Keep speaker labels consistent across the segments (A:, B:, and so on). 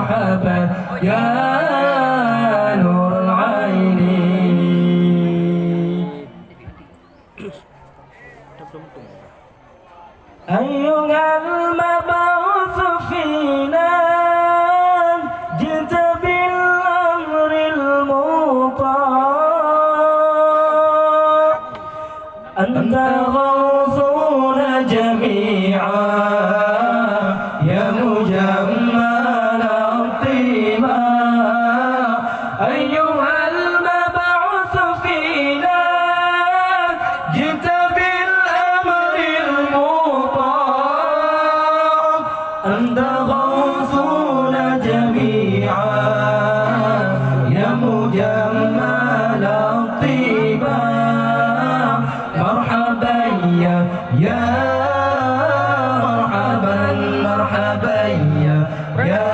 A: مرحبا يا نور العين. أيها المبعوث فينا جئت بالأمر المطاع، أنت غوثنا جميعا يا مجمل الطيبة. أيها المبعوث فينا جئت بالأمر المطاع، أنت غوثنا جميعا يا مجمل الطيبة. مرحبا يا مرحبا مرحبا يا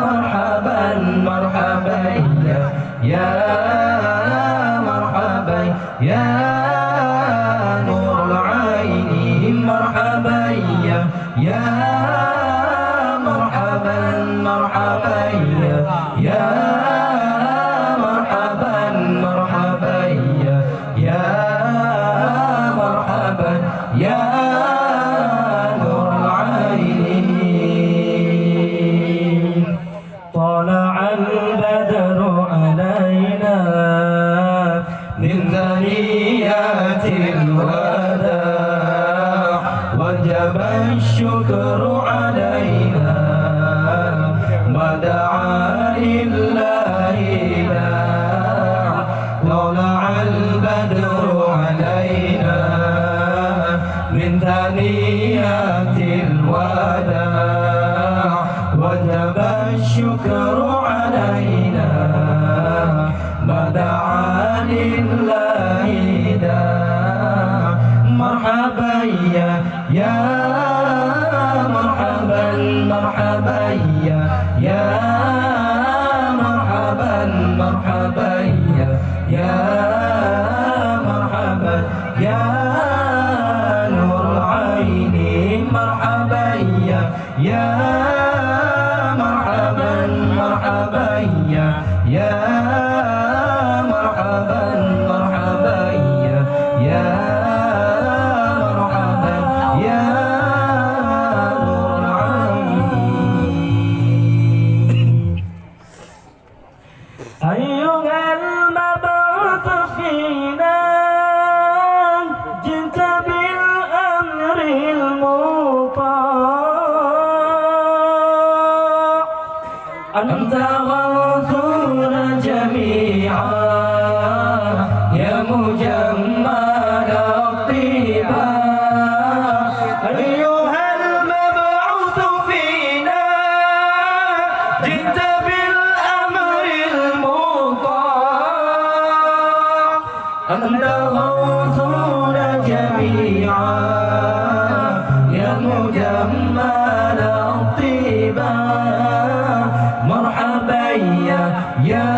A: مرحبا مرحبا يا مرحبا يا نور العين. مرحبا يا مرحبا مرحبا يا مرحبا مرحبا يا مرحبا يا نور العين. طلع البدر علينا من ثنيات الوداع، وجب الشكر علينا ما دعا لله داع. طلع البدر علينا من ثنيات الوداع، وجب الشكر علينا ما دعا لله داع. مرحبا يا مرحبا مرحبا يا مرحبا مرحبا يا مرحبا يا نور العين. مرحبا يا مرحبا مرحبا يا مرحبا مرحبا يا مرحبا يا نور العين. أيها المبعوث فينا جئت بالأمر المطاع، أنت غوثنا جميعا يا مجمل الطيبة. أيها المبعوث فينا جئت بالأمر المطاع، أنت غوثنا جميعا يا مجمل الطيبة. مرحبا يا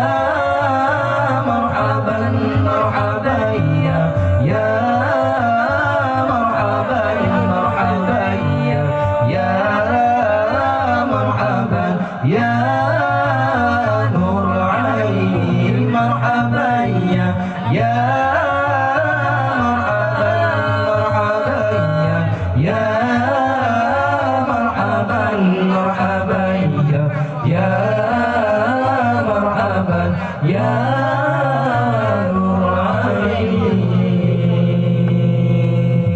A: مرحبا مرحبا يا مرحبا مرحبا يا مرحبا يا نور العين. مرحبا يا مرحبا مرحبا يا مرحبا مرحبا يا مرحبا يا